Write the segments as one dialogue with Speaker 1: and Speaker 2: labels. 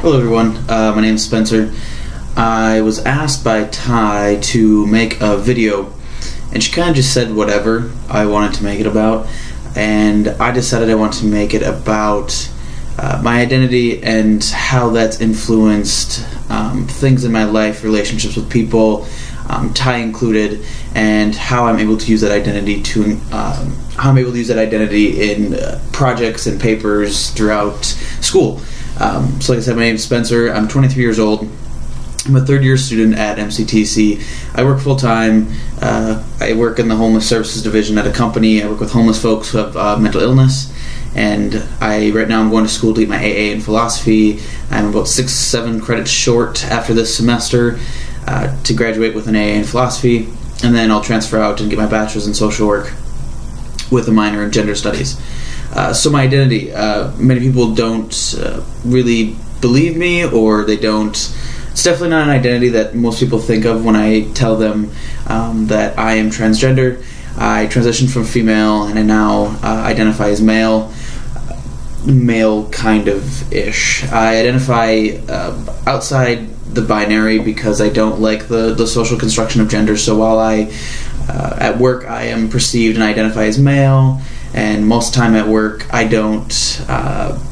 Speaker 1: Hello everyone, my name is Spencer. I was asked by Ty to make a video, and she kind of just said whatever I wanted to make it about, and I decided I wanted to make it about my identity and how that's influenced things in my life, relationships with people, Ty included, and how I'm able to use that identity in projects and papers throughout school. So like I said, my name is Spencer. I'm 23 years old. I'm a third-year student at MCTC. I work full-time. I work in the homeless services division at a company. I work with homeless folks who have mental illness. And right now I'm going to school to get my AA in philosophy. I'm about 6-7 credits short after this semester to graduate with an AA in philosophy. And then I'll transfer out and get my bachelor's in social work with a minor in gender studies. So my identity, many people don't really believe me, or they don't. It's definitely not an identity that most people think of when I tell them that I am transgender. I transitioned from female, and I now identify as male kind of ish. I identify outside the binary because I don't like the social construction of gender. So while at work I am perceived and identify as male, and most of the time at work I don't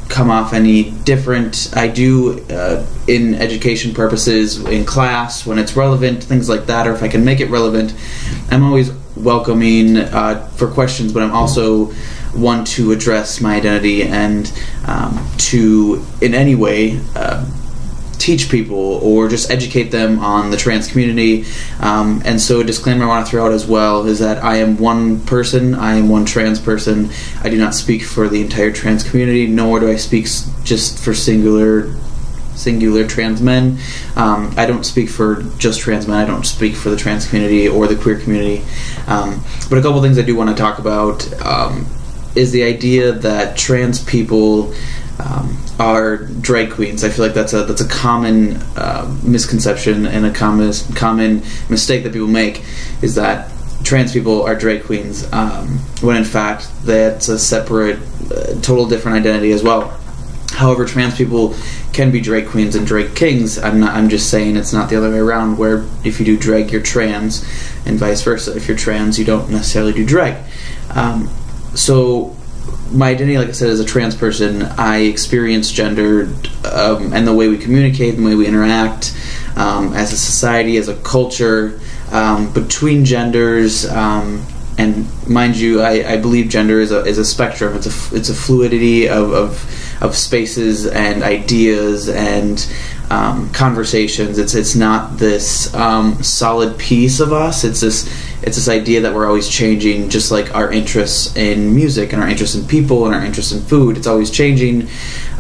Speaker 1: come off any different. I do in education purposes, in class, when it's relevant, things like that, or if I can make it relevant. I'm always welcoming for questions, but I'm also one to address my identity and to, in any way, teach people or just educate them on the trans community. And so a disclaimer I want to throw out as well is that I am one person. I am one trans person. I do not speak for the entire trans community, nor do I speak just for singular trans men. I don't speak for just trans men. I don't speak for the trans community or the queer community. But a couple things I do want to talk about is the idea that trans people are drag queens. I feel like that's a common misconception and a common mistake that people make, is that trans people are drag queens, when in fact that's a separate, total different identity as well. However, trans people can be drag queens and drag kings. I'm just saying it's not the other way around, where if you do drag, you're trans, and vice versa. If you're trans, you don't necessarily do drag. So my identity, like I said, as a trans person, I experience gender and the way we communicate, the way we interact as a society, as a culture, between genders. And mind you, I believe gender is a spectrum. It's a fluidity of spaces and ideas and conversations. It's not this solid piece of us. It's this idea that we're always changing, just like our interests in music and our interests in people and our interests in food. It's always changing,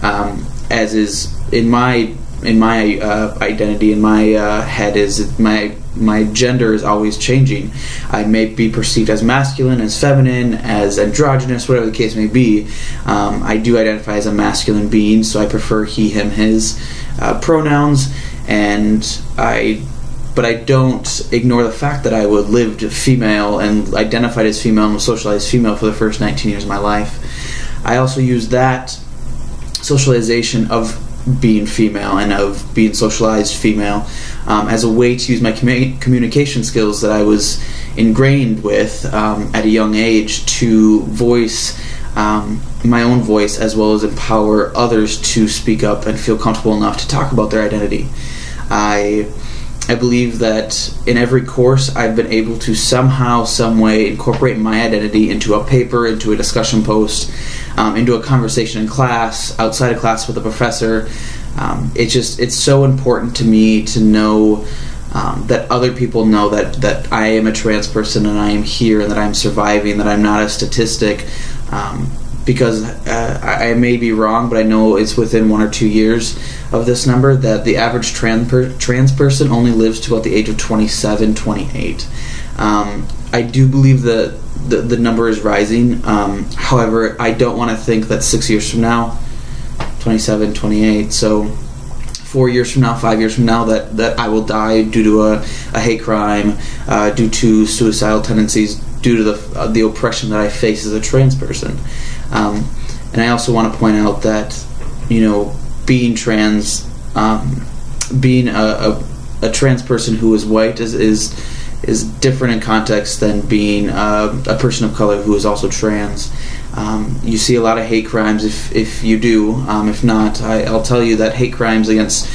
Speaker 1: as is in my identity, in my head, is my gender is always changing. I may be perceived as masculine, as feminine, as androgynous, whatever the case may be. I do identify as a masculine being, so I prefer he, him, his pronouns, but I don't ignore the fact that I lived female and identified as female and was socialized female for the first 19 years of my life. I also use that socialization of being female and of being socialized female as a way to use my communication skills that I was ingrained with at a young age to voice my own voice, as well as empower others to speak up and feel comfortable enough to talk about their identity. I believe that in every course I've been able to somehow, some way incorporate my identity into a paper, into a discussion post, into a conversation in class, outside of class with a professor. It's so important to me to know that other people know that I am a trans person and I am here and that I'm surviving, that I'm not a statistic. Because I may be wrong, but I know it's within 1 or 2 years of this number that the average trans person only lives to about the age of 27, 28. I do believe that the number is rising. However, I don't want to think that 6 years from now, 27, 28, so 4 years from now, 5 years from now, that I will die due to a hate crime, due to suicidal tendencies, due to the oppression that I face as a trans person. And I also want to point out that, being trans being a trans person who is white is different in context than being a person of color who is also trans. You see a lot of hate crimes if you do. If not, I'll tell you that hate crimes against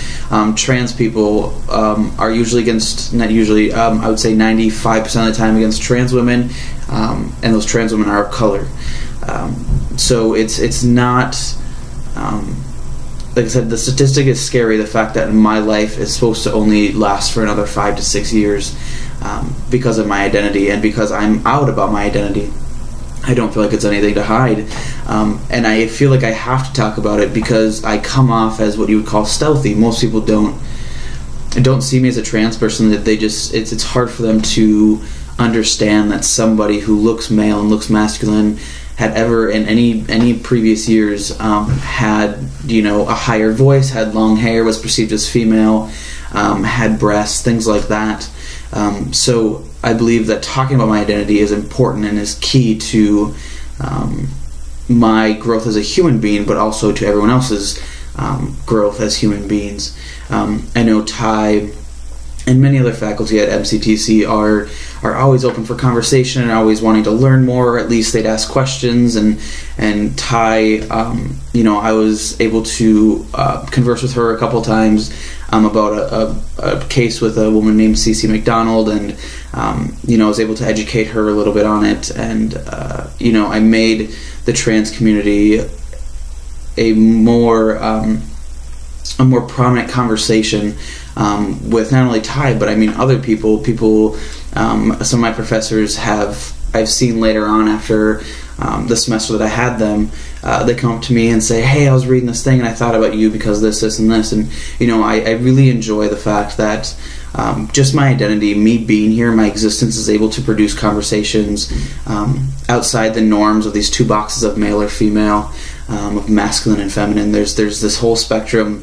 Speaker 1: trans people are usually against, not usually, I would say 95% of the time against trans women, and those trans women are of color. So it's not, like I said, the statistic is scary, the fact that my life is supposed to only last for another 5 to 6 years because of my identity, and because I'm out about my identity. I don't feel like it's anything to hide, and I feel like I have to talk about it because I come off as what you would call stealthy. Most people don't see me as a trans person. That they just, it's hard for them to understand that somebody who looks male and looks masculine had ever in any previous years had, you know, a higher voice, had long hair, was perceived as female, had breasts, things like that. So I believe that talking about my identity is important and is key to my growth as a human being, but also to everyone else's growth as human beings. I know Ty and many other faculty at MCTC are always open for conversation and always wanting to learn more, or at least they'd ask questions. And Ty, you know, I was able to converse with her a couple times about a case with a woman named Cece McDonald, and you know, I was able to educate her a little bit on it. And you know, I made the trans community a more prominent conversation with not only Ty, but I mean other people. Some of my professors I've seen later on after the semester that I had them, they come up to me and say, hey, I was reading this thing and I thought about you because this, and this. And, you know, I really enjoy the fact that just my identity, me being here, my existence is able to produce conversations outside the norms of these two boxes of male or female, of masculine and feminine. There's this whole spectrum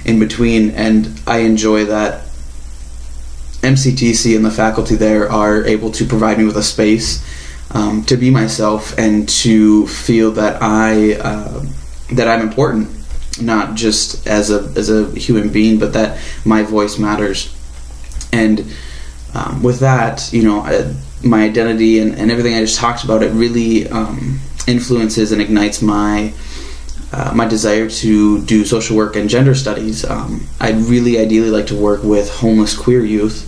Speaker 1: in between, and I enjoy that MCTC and the faculty there are able to provide me with a space to be myself and to feel that I'm important, not just as a human being, but that my voice matters. And with that, you know, my identity and everything I just talked about, it really influences and ignites my desire to do social work and gender studies. I'd really ideally like to work with homeless queer youth,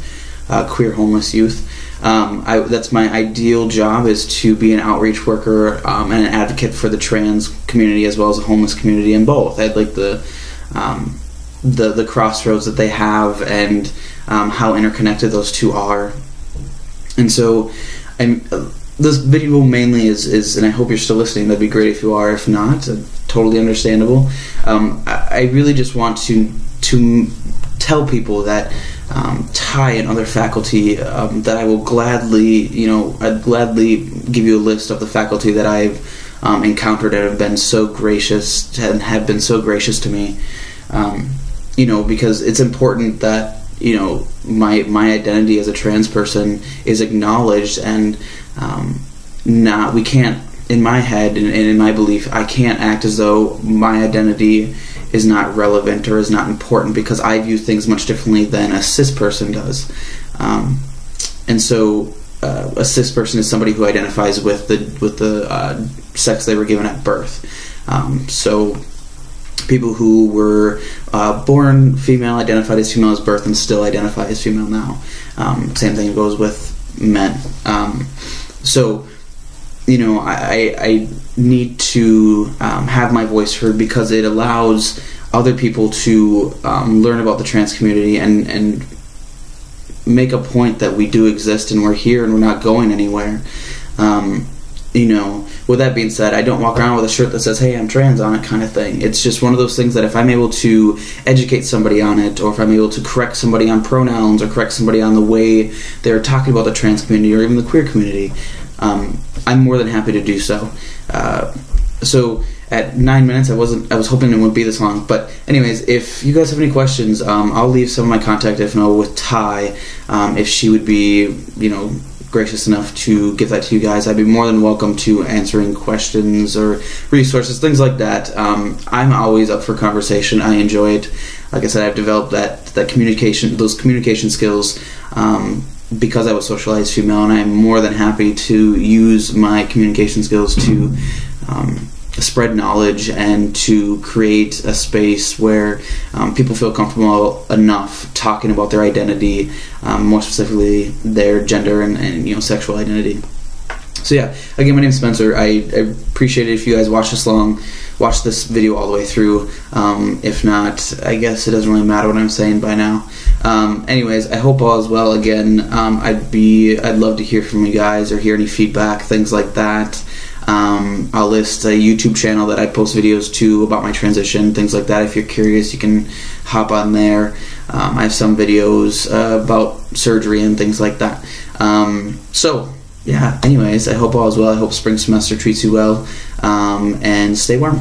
Speaker 1: queer homeless youth. That's my ideal job, is to be an outreach worker and an advocate for the trans community as well as the homeless community, in both. I'd like the crossroads that they have and how interconnected those two are. And so this video mainly is, and I hope you're still listening, that'd be great if you are. If not, totally understandable. I really just want to tell people that Ty and other faculty, that I will gladly, you know, I'd gladly give you a list of the faculty that I've encountered and have been so gracious to me. You know, because it's important that, you know, my identity as a trans person is acknowledged, and we can't, in my head and in my belief, I can't act as though my identity is not relevant or is not important, because I view things much differently than a cis person does. And so a cis person is somebody who identifies with the sex they were given at birth. So people who were born female, identified as female at birth, and still identify as female now. Same thing goes with men. So, you know, I need to have my voice heard, because it allows other people to learn about the trans community and make a point that we do exist and we're here and we're not going anywhere. You know, with that being said, I don't walk around with a shirt that says, hey, I'm trans on it, kind of thing. It's just one of those things that if I'm able to educate somebody on it, or if I'm able to correct somebody on pronouns, or correct somebody on the way they're talking about the trans community or even the queer community, I'm more than happy to do so. So at 9 minutes, I was hoping it wouldn't be this long. But anyways, if you guys have any questions, I'll leave some of my contact info with Ty, if she would be, you know, gracious enough to give that to you guys, I'd be more than welcome to answering questions or resources, things like that. I'm always up for conversation. I enjoy it. Like I said, I've developed those communication skills because I was socialized female, and I'm more than happy to use my communication skills to spread knowledge and to create a space where people feel comfortable enough talking about their identity, more specifically their gender and sexual identity. So yeah, again, my name's Spencer. I appreciate it if you guys watch this video all the way through. If not, I guess it doesn't really matter what I'm saying by now. Anyways, I hope all is well. Again, I'd love to hear from you guys or hear any feedback, things like that. I'll list a YouTube channel that I post videos to about my transition, things like that. If you're curious, you can hop on there. I have some videos about surgery and things like that. So yeah, anyways, I hope all is well. I hope spring semester treats you well, and stay warm.